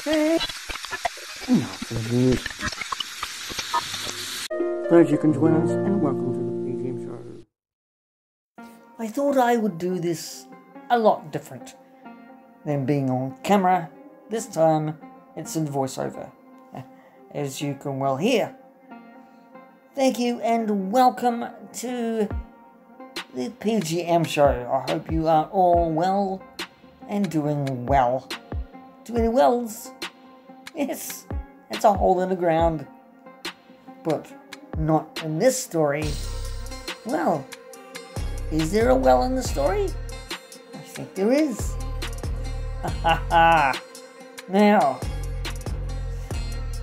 Enough of this. Glad you can join us, and welcome to the P.G.M show. I thought I would do this a lot different than being on camera. This time it's in voiceover, as you can well hear. Thank you and welcome to the P.G.M show. I hope you are all well and doing well. Too many wells? Yes, it's a hole in the ground. But not in this story. Well, is there a well in the story? I think there is. Ha ha ha. Now,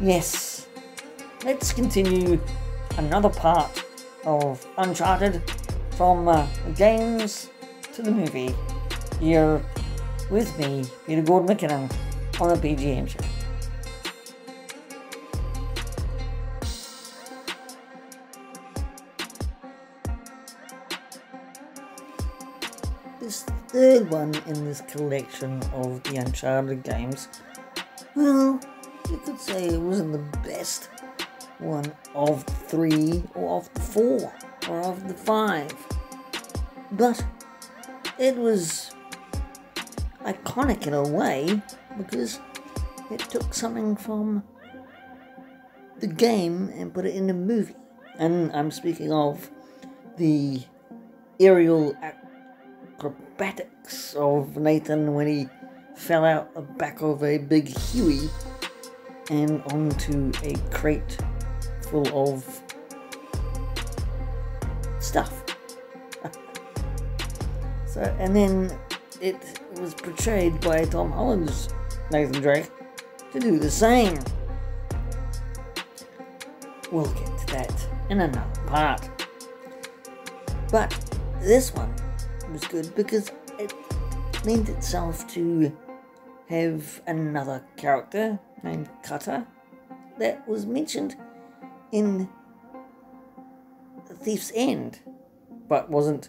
yes, let's continue another part of Uncharted from the games to the movie. Here with me, Peter Gordon McKinnon, on the P.G.M show. This third one in this collection of the Uncharted games, well, you could say it wasn't the best one of the 3 or of the 4 or of the 5, but it was iconic in a way because it took something from the game and put it in the movie. And I'm speaking of the aerial acrobatics of Nathan when he fell out the back of a big Huey and onto a crate full of stuff. So, and then it was portrayed by Tom Holland's Nathan Drake to do the same. We'll get to that in another part. But this one was good because it lent itself to have another character named Cutter that was mentioned in A Thief's End, but wasn't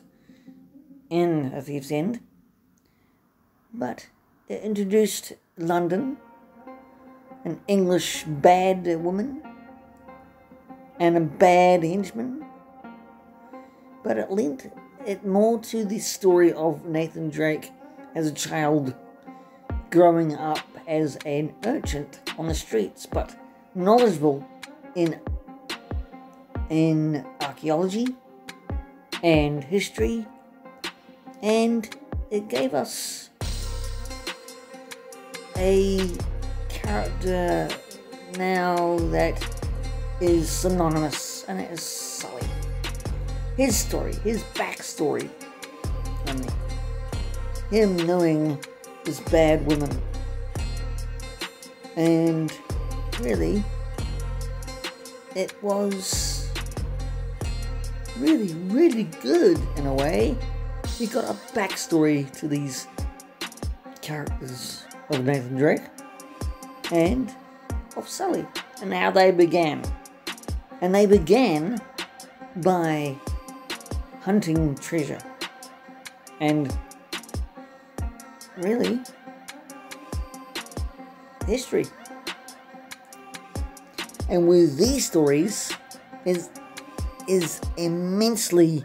in A Thief's End. But it introduced London, an English bad woman, and a bad henchman. But it lent it more to the story of Nathan Drake as a child growing up as an urchin on the streets, but knowledgeable in archaeology and history, and it gave us a character now that is synonymous, and it is Sully. His story, his backstory, and him knowing this bad woman, and really, it was really good in a way. We got a backstory to these characters of Nathan Drake and of Sully and how they began. And they began by hunting treasure. And really, history. And with these stories is immensely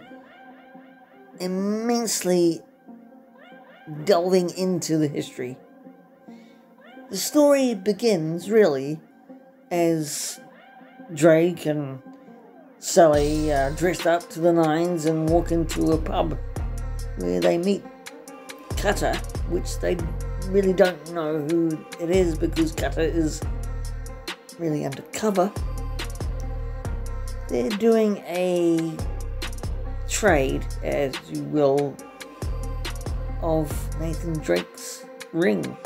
delving into the history. The story begins really as Drake and Sully dressed up to the nines and walk into a pub where they meet Cutter, which they really don't know who it is because Cutter is really undercover. They're doing a trade, as you will, of Nathan Drake's ring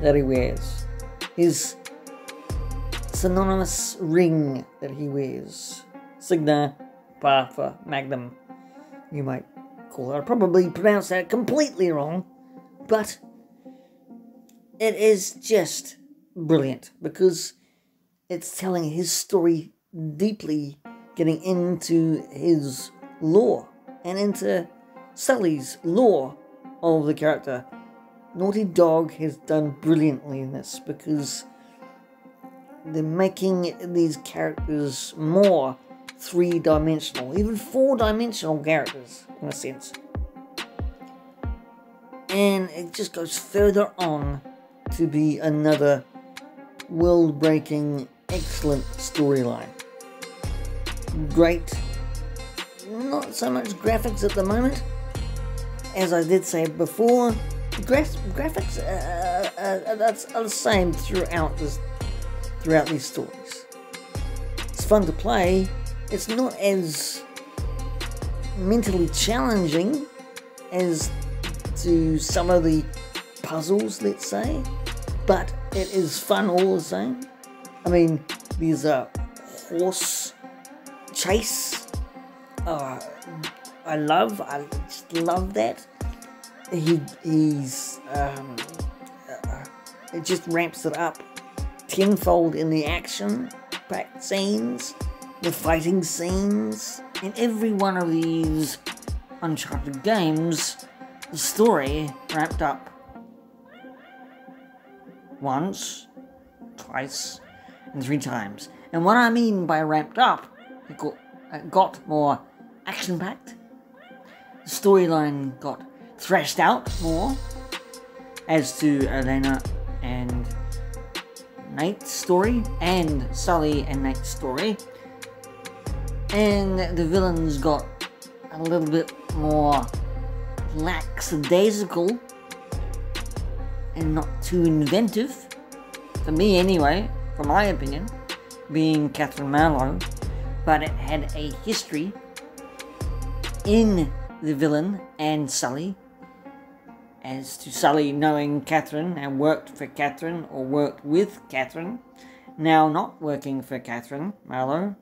that he wears. His synonymous ring that he wears. Signa Parva Magnum, you might call it. I probably pronounced that completely wrong, but it is just brilliant because it's telling his story deeply, getting into his lore and into Sully's lore of the character Naughty Dog has done brilliantly in this, because they're making these characters more three-dimensional, even four-dimensional characters, in a sense. And it just goes further on to be another world-breaking, excellent storyline. Great, not so much graphics at the moment. As I did say before, the graphics are the same throughout these stories. It's fun to play. It's not as mentally challenging as to some of the puzzles, let's say, but it is fun all the same. I mean, there's a horse chase. I just love that. He's it just ramps it up tenfold in the action-packed scenes, the fighting scenes. In every one of these Uncharted games, the story wrapped up once, twice, and 3 times. And what I mean by wrapped up, it got more action-packed. The storyline got thrashed out more as to Elena and Nate's story, and Sully and Nate's story. And the villains got a little bit more lackadaisical and not too inventive, for me anyway, from my opinion, being Catherine Marlowe. But it had a history in the villain and Sully, as to Sully knowing Catherine and worked for Catherine or worked with Catherine, now not working for Catherine Marlowe,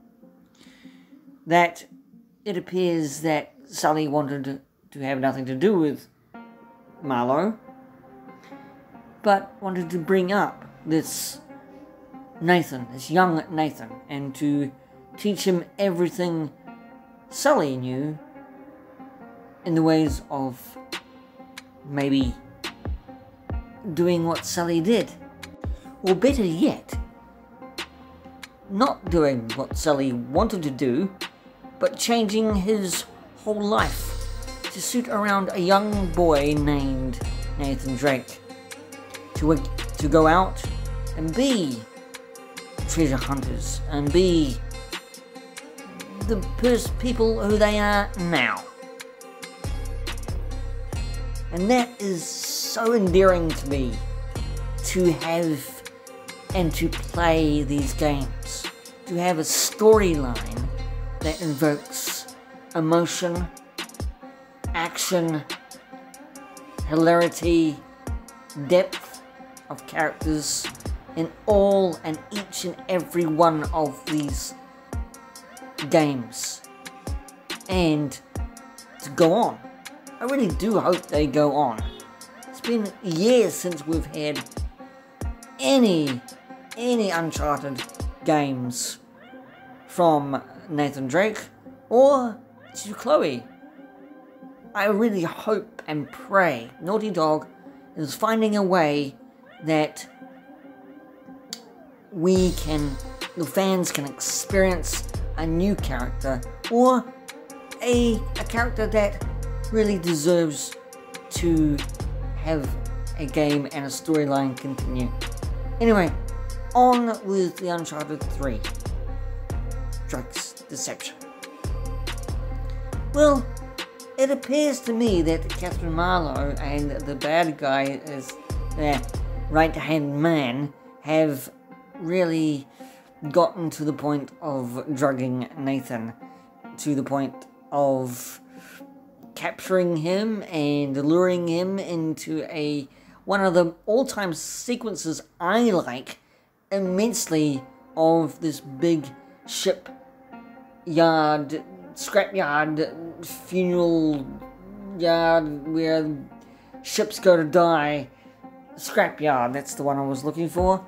that it appears that Sully wanted to have nothing to do with Marlowe, but wanted to bring up this Nathan, this young Nathan, and to teach him everything Sully knew in the ways of maybe doing what Sully did. Or better yet, not doing what Sully wanted to do, but changing his whole life to suit around a young boy named Nathan Drake, to go out and be treasure hunters and be the people who they are now. And that is so endearing to me, to have and to play these games, to have a storyline that invokes emotion, action, hilarity, depth of characters in all and each and every one of these games, and to go on. I really do hope they go on. It's been years since we've had any Uncharted games from Nathan Drake or to Chloe. I really hope and pray Naughty Dog is finding a way that the fans can experience a new character, or a character that really deserves to have a game and a storyline continue. Anyway, on with the Uncharted 3. Drake's Deception. Well, it appears to me that Catherine Marlowe and the bad guy as their right-hand man have really gotten to the point of drugging Nathan, to the point of capturing him and luring him into one of the all-time sequences I like immensely of this big ship yard, scrapyard, funeral yard where ships go to die. Scrapyard, that's the one I was looking for.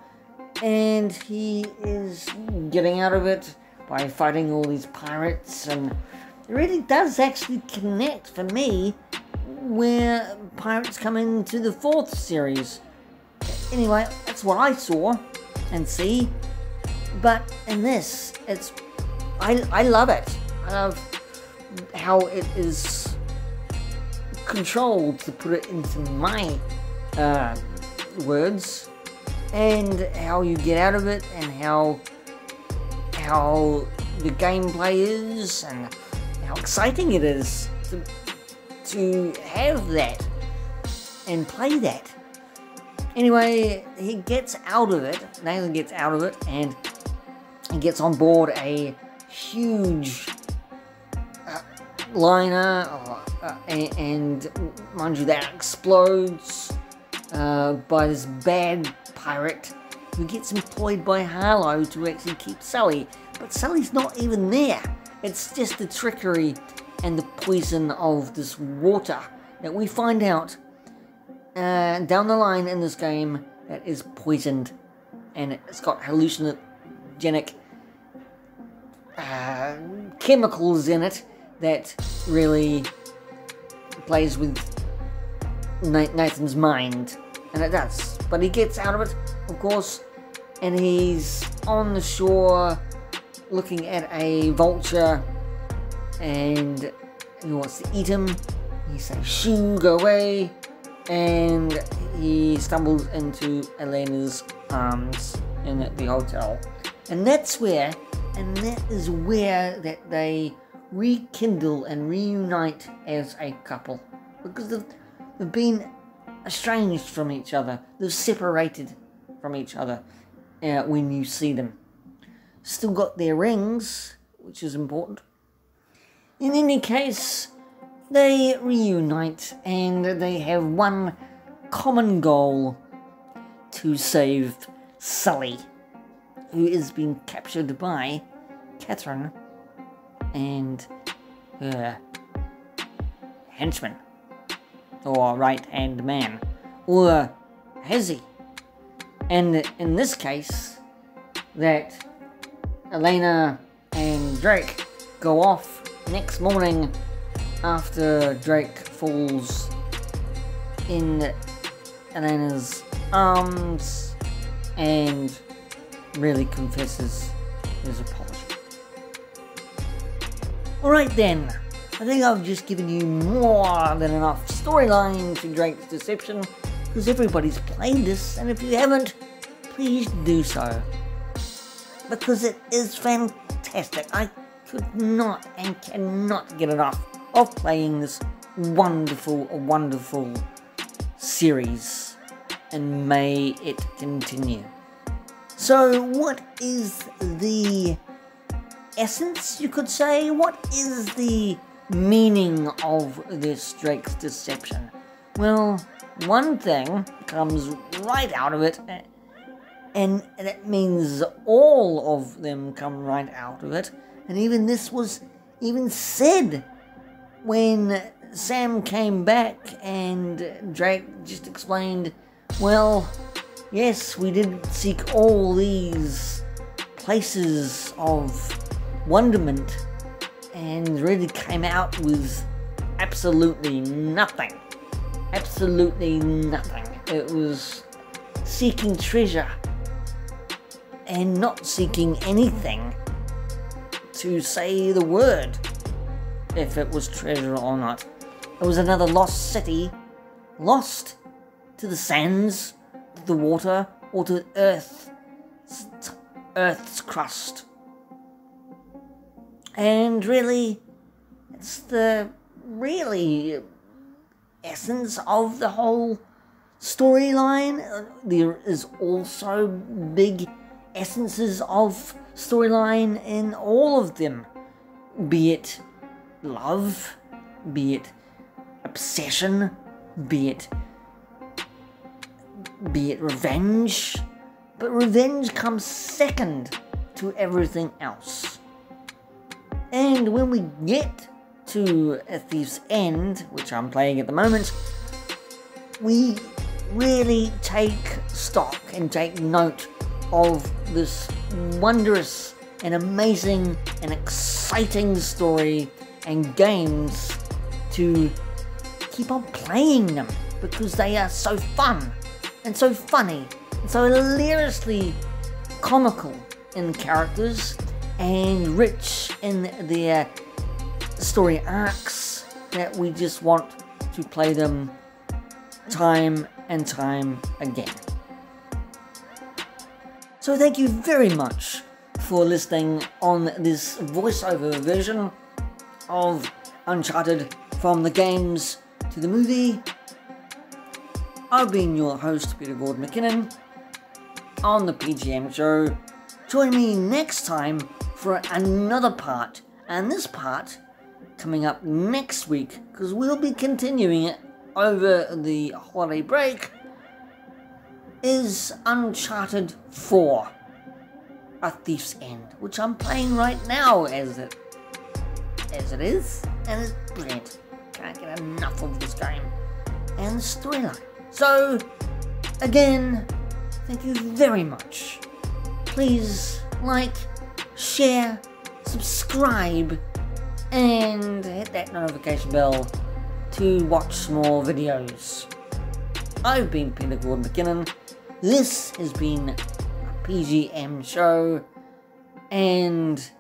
And he is getting out of it by fighting all these pirates, and it really does actually connect for me where pirates come into the 4th series. Anyway, that's what I saw and see. But in this, I love it. I love how it is controlled, to put it into my words, and how you get out of it, and how the gameplay is, and how exciting it is to have that and play that. Anyway, he gets out of it, Nathan gets out of it, and he gets on board a huge liner, and mind you, that explodes by this bad pirate who gets employed by Harlow to actually keep Sully. But Sully's not even there. It's just the trickery and the poison of this water that we find out down the line in this game that is poisoned, and it's got hallucinogenic chemicals in it that really plays with Nathan's mind, and it does. But he gets out of it, of course, and he's on the shore looking at a vulture, and he wants to eat him. He says, "Shoo, go away," and he stumbles into Elena's arms in the hotel, and that is where that they rekindle and reunite as a couple, because they've been estranged from each other. They're separated from each other when you see them. Still got their rings, which is important. In any case, they reunite, and they have one common goal: to save Sully, who is being captured by Catherine and her henchman, or right-hand man, or Hezzy. And in this case, that Elena and Drake go off next morning after Drake falls in Elena's arms and really confesses his apology. Alright then, I think I've just given you more than enough storyline to Drake's Deception, because everybody's played this, and if you haven't, please do so, because it is fantastic. I could not and cannot get enough of playing this wonderful, wonderful series, and may it continue. So what is the essence, you could say? What is the meaning of this Drake's Deception? Well, one thing comes right out of it, and that means all of them come right out of it, and even this was even said when Sam came back and Drake just explained, well, yes, we did seek all these places of wonderment and really came out with absolutely nothing. Absolutely nothing. It was seeking treasure and not seeking anything to say the word, if it was treasure or not. It was another lost city, lost to the sands, to the water, or to Earth's crust. And really, it's the really essence of the whole storyline. There is also big essences of storyline in all of them, be it love, be it obsession, be it revenge, but revenge comes second to everything else. And when we get to A Thief's End, which I'm playing at the moment, we really take stock and take note of this wondrous and amazing and exciting story and games to keep on playing them because they are so fun and so funny and so hilariously comical in characters and rich in their story arcs that we just want to play them time and time again. So thank you very much for listening on this voiceover version of Uncharted from the games to the movie. I've been your host, Peter Gordon McKinnon, on the P.G.M show. Join me next time for another part, and this part coming up next week, because we'll be continuing it over the holiday break, is Uncharted 4, A Thief's End, which I'm playing right now as it is, and it's brilliant. Can't get enough of this game and the storyline. So, again, thank you very much. Please like, share, subscribe, and hit that notification bell to watch more videos. I've been Peter Gordon McKinnon. This has been a P.G.M show, and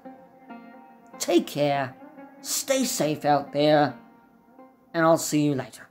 take care, stay safe out there, and I'll see you later.